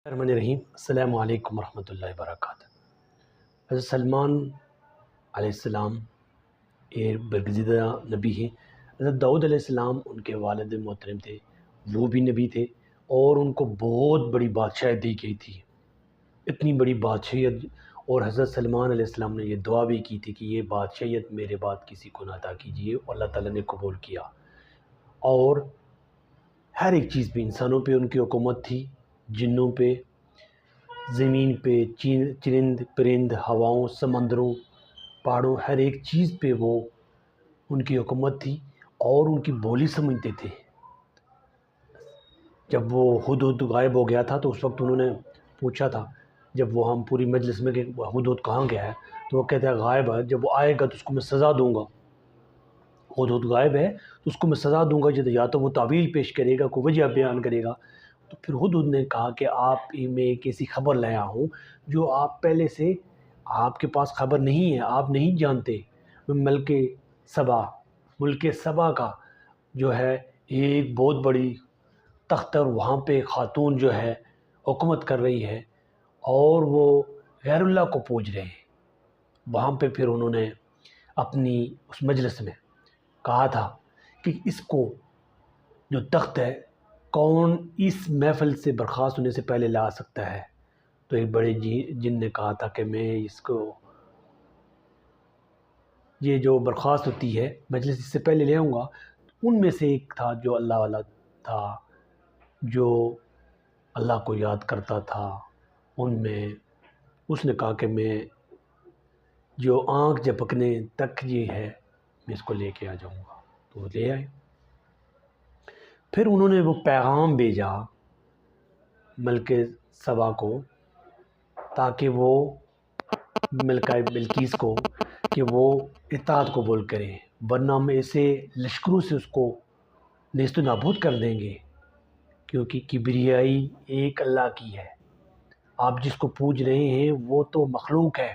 الرحمن الرحیم السلام علیکم ورحمۃ اللہ وبرکاتہ۔ حضرت سلمان علیہ السلام یہ برگزیدہ نبی ہیں۔ حضرت داؤد علیہ السلام ان کے والد محترم تھے، وہ بھی نبی تھے اور ان کو بہت بڑی بادشاہت دی گئی تھی، اتنی بڑی بادشاہت۔ اور حضرت سلمان علیہ السلام نے یہ دعا بھی کی تھی کہ یہ بادشاہت میرے بعد کسی کو نہ عطا کیجیے، اور اللہ تعالیٰ نے قبول کیا۔ اور ہر ایک چیز پہ، انسانوں پہ ان کی حکومت تھی، جنوں پہ، زمین پہ، چرند پرند، ہواؤں، سمندروں، پہاڑوں، ہر ایک چیز پہ وہ ان کی حکومت تھی اور ان کی بولی سمجھتے تھے۔ جب وہ ہدہد غائب ہو گیا تھا تو اس وقت انہوں نے پوچھا تھا، جب وہ ہم پوری مجلس میں کہ ہدہد کہاں گیا ہے، تو وہ کہتا ہے غائب ہے، جب وہ آئے گا تو اس کو میں سزا دوں گا۔ ہدہد غائب ہے تو اس کو میں سزا دوں گا، یا تو وہ تعویل پیش کرے گا، کوئی وجہ بیان کرے گا۔ تو پھر ہدہد نے کہا کہ آپ میں ایک ایسی خبر لایا ہوں جو آپ پہلے سے آپ کے پاس خبر نہیں ہے، آپ نہیں جانتے۔ ملک سبا کا جو ہے ایک بہت بڑی تخت، اور وہاں پہ خاتون جو ہے حکومت کر رہی ہے اور وہ غیر اللہ کو پوج رہے ہیں۔ وہاں پہ پھر انہوں نے اپنی اس مجلس میں کہا تھا کہ اس کو جو تخت ہے کون اس محفل سے برخاست ہونے سے پہلے لا سکتا ہے؟ تو ایک بڑے جن نے کہا تھا کہ میں اس کو، یہ جو برخاست ہوتی ہے مجلس اس سے پہلے لے آؤں گا۔ ان میں سے ایک تھا جو اللہ والا تھا، جو اللہ کو یاد کرتا تھا۔ ان میں اس نے کہا کہ میں جو آنکھ جھپکنے تک یہ ہے میں اس کو لے کے آ جاؤں گا، تو وہ لے آئے۔ پھر انہوں نے وہ پیغام بھیجا ملک سبا کو، تاکہ وہ ملکہ بلقیس کو کہ وہ اطاعت قبول کریں، ورنہ ہم ایسے لشکروں سے اس کو نیست و نابود کر دیں گے، کیونکہ کبریائی ایک اللہ کی ہے۔ آپ جس کو پوج رہے ہیں وہ تو مخلوق ہے،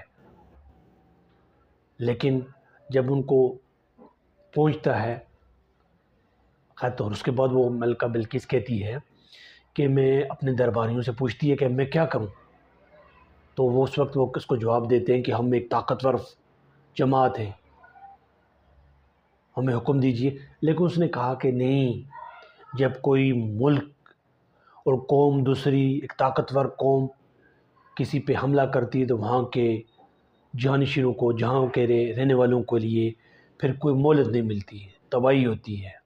لیکن جب ان کو پہنچتا ہے خط، اور اس کے بعد وہ ملکہ بلقیس کہتی ہے کہ میں اپنے درباریوں سے پوچھتی ہے کہ میں کیا کروں، تو وہ اس وقت وہ اس کو جواب دیتے ہیں کہ ہم ایک طاقتور جماعت ہیں، ہمیں حکم دیجیے۔ لیکن اس نے کہا کہ نہیں، جب کوئی ملک اور قوم، دوسری ایک طاقتور قوم کسی پہ حملہ کرتی ہے تو وہاں کے جانشینوں کو، جہاں کے رہنے والوں کے لیے پھر کوئی مہلت نہیں ملتی ہے، تباہی ہوتی ہے۔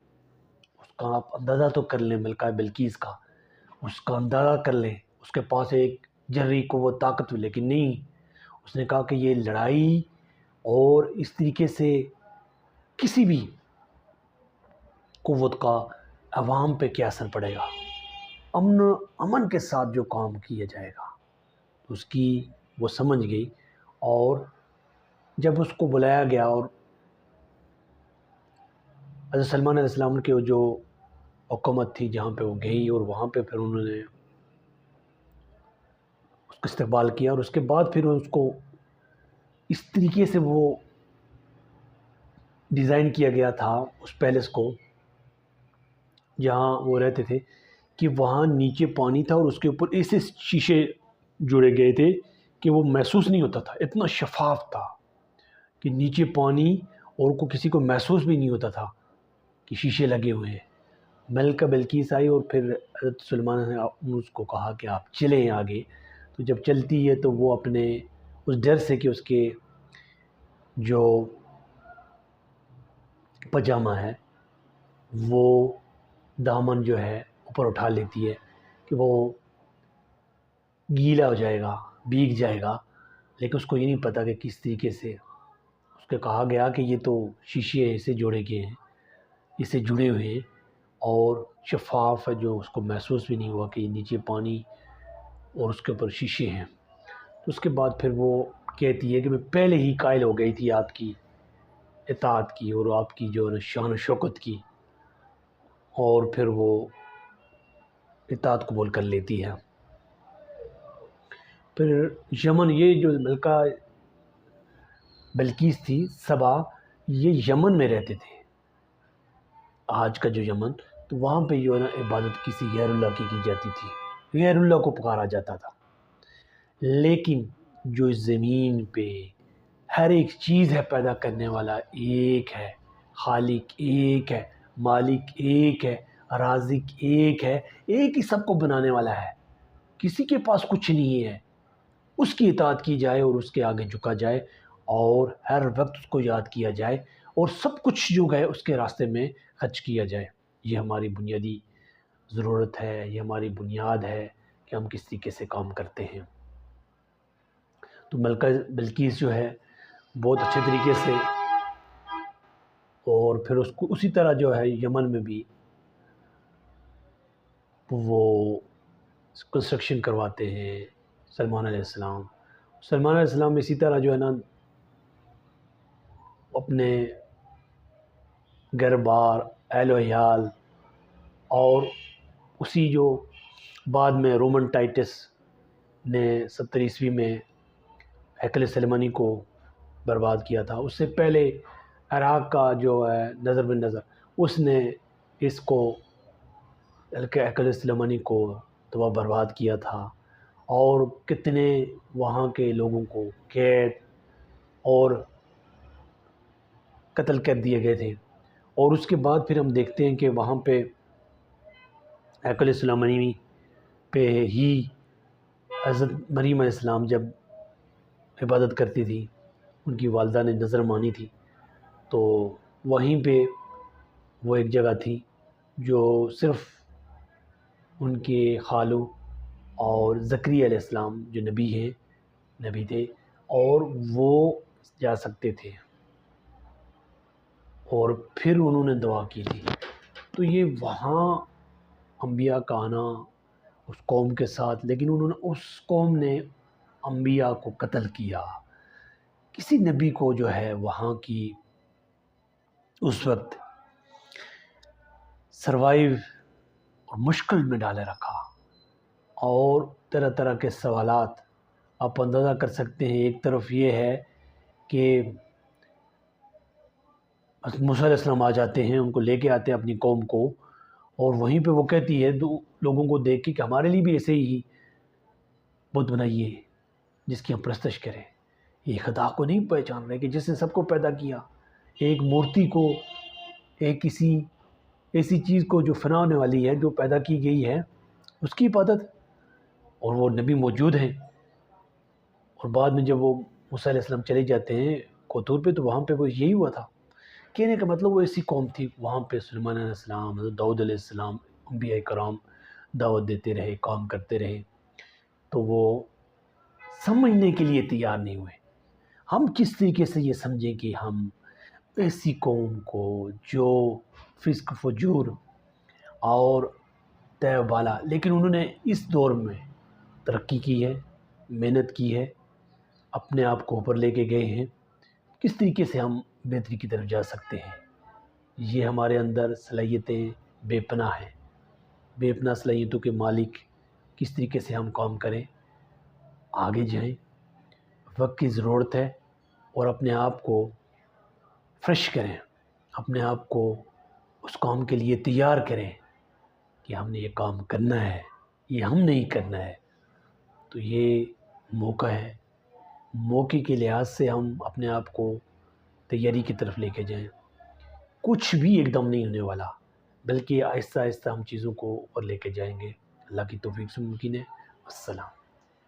اس کا آپ اندازہ تو کر لیں، ملکہ بلقیس کا اس کا اندازہ کر لیں، اس کے پاس ایک جرری کو وہ طاقت، لیکن نہیں، اس نے کہا کہ یہ لڑائی اور اس طریقے سے کسی بھی قوت کا عوام پہ کیا اثر پڑے گا، امن کے ساتھ جو کام کیا جائے گا۔ اس کی وہ سمجھ گئی، اور جب اس کو بلایا گیا اور حضرت سلمان علیہ السلام کے جو حکومت تھی جہاں پہ وہ گئی، اور وہاں پہ پھر انہوں نے اس کا استقبال کیا، اور اس کے بعد پھر اس کو اس طریقے سے وہ ڈیزائن کیا گیا تھا اس پیلس کو جہاں وہ رہتے تھے، کہ وہاں نیچے پانی تھا اور اس کے اوپر ایسے شیشے جڑے گئے تھے کہ وہ محسوس نہیں ہوتا تھا، اتنا شفاف تھا کہ نیچے پانی اور کو کسی کو محسوس بھی نہیں ہوتا تھا کہ شیشے لگے ہوئے ہیں۔ ملکہ بلقیس آئی اور پھر حضرت سلمان نے اس کو کہا کہ آپ چلیں آگے، تو جب چلتی ہے تو وہ اپنے اس ڈر سے کہ اس کے جو پاجامہ ہے وہ دامن جو ہے اوپر اٹھا لیتی ہے کہ وہ گیلا ہو جائے گا، بھیگ جائے گا، لیکن اس کو یہ نہیں پتہ کہ کس طریقے سے اس کو کہا گیا کہ یہ تو شیشے ایسے جوڑے گئے ہیں، اسے جڑے ہوئے ہیں اور شفاف ہے، جو اس کو محسوس بھی نہیں ہوا کہ نیچے پانی اور اس کے اوپر شیشے ہیں۔ تو اس کے بعد پھر وہ کہتی ہے کہ میں پہلے ہی قائل ہو گئی تھی آپ کی اطاعت کی اور آپ کی جو شان و شوکت کی، اور پھر وہ اطاعت قبول کر لیتی ہے۔ پھر یمن، یہ جو ملکہ بلقیس تھی سبا، یہ یمن میں رہتے تھے، آج کا جو یمن، تو وہاں پہ جو ہے نا عبادت کسی غیر اللہ کی جاتی تھی۔ غیر اللہ کو پکارا جاتا تھا۔ لیکن جو اس زمین پہ ہر ایک چیز ہے پیدا کرنے والا ایک ہے، خالق ایک ہے، مالک ایک ہے، رازق ایک ہے، ایک ہی سب کو بنانے والا ہے، کسی کے پاس کچھ نہیں ہے۔ اس کی اطاعت کی جائے اور اس کے آگے جھکا جائے اور ہر وقت اس کو یاد کیا جائے اور سب کچھ جو ہے اس کے راستے میں خرچ کیا جائے۔ یہ ہماری بنیادی ضرورت ہے، یہ ہماری بنیاد ہے کہ ہم کس طریقے سے کام کرتے ہیں۔ تو ملکہ بلقیس جو ہے بہت اچھے طریقے سے، اور پھر اس کو اسی طرح جو ہے یمن میں بھی وہ کنسٹرکشن کرواتے ہیں سلمان علیہ السلام۔ سلمان علیہ السلام اسی طرح جو ہے نا اپنے گھر بار، اہل و عیال، اور اسی جو بعد میں رومن ٹائٹس نے 70 میں ہیکل سلیمانی کو برباد کیا تھا، اس سے پہلے عراق کا جو ہے نظر بن نظر اس نے اس کو ہیکل سلیمانی کو تباہ برباد کیا تھا، اور کتنے وہاں کے لوگوں کو قید اور قتل کر دیے گئے تھے۔ اور اس کے بعد پھر ہم دیکھتے ہیں کہ وہاں پہ ہیکل سلیمانی پہ ہی حضرت مریم علیہ السلام جب عبادت کرتی تھی، ان کی والدہ نے نظر مانی تھی، تو وہیں پہ وہ ایک جگہ تھی جو صرف ان کے خالو اور زکریا علیہ السلام جو نبی تھے اور وہ جا سکتے تھے، اور پھر انہوں نے دعا کی تھی۔ تو یہ وہاں انبیاء کا آنا اس قوم کے ساتھ، لیکن اس قوم نے انبیاء کو قتل کیا، کسی نبی کو جو ہے وہاں کی اس وقت سروائیو اور مشکل میں ڈالے رکھا، اور طرح طرح کے سوالات آپ اندازہ کر سکتے ہیں۔ ایک طرف یہ ہے کہ موسیٰ علیہ السلام آ جاتے ہیں، ان کو لے کے آتے ہیں اپنی قوم کو، اور وہیں پہ وہ کہتی ہے لوگوں کو دیکھ کے کہ ہمارے لیے بھی ایسے ہی بت بنائیے جس کی ہم پرستش کریں۔ یہ خدا کو نہیں پہچان رہے کہ جس نے سب کو پیدا کیا، ایک مورتی کو، ایک کسی ایسی چیز کو جو فنا ہونے والی ہے، جو پیدا کی گئی ہے، اس کی عبادت، اور وہ نبی موجود ہیں۔ اور بعد میں جب وہ موسیٰ علیہ السلام چلے جاتے ہیں کوطور پہ، تو وہاں پہ وہ یہی ہوا تھا۔ کہنے کا مطلب وہ ایسی قوم تھی، وہاں پہ سلیمان علیہ السلام، حضرت داؤد علیہ السلام، انبیاء کرام دعوت دیتے رہے، کام کرتے رہے، تو وہ سمجھنے کے لیے تیار نہیں ہوئے۔ ہم کس طریقے سے یہ سمجھیں کہ ہم ایسی قوم کو جو فسق فجور اور طے بالا، لیکن انہوں نے اس دور میں ترقی کی ہے، محنت کی ہے، اپنے آپ کو اوپر لے کے گئے ہیں، کس طریقے سے ہم بہتری کی طرف جا سکتے ہیں؟ یہ ہمارے اندر صلاحیتیں بے پناہ ہیں، بے پناہ صلاحیتوں کے مالک، کس طریقے سے ہم کام کریں، آگے جائیں۔ وقت کی ضرورت ہے، اور اپنے آپ کو فریش کریں، اپنے آپ کو اس کام کے لیے تیار کریں کہ ہم نے یہ کام کرنا ہے، یہ ہم نہیں کرنا ہے۔ تو یہ موقع ہے، موقع کے لحاظ سے ہم اپنے آپ کو تیاری کی طرف لے کے جائیں۔ کچھ بھی ایک دم نہیں ہونے والا، بلکہ آہستہ آہستہ ہم چیزوں کو اوپر لے کے جائیں گے۔ اللہ کی توفیق سے ممکن ہے۔ السلام۔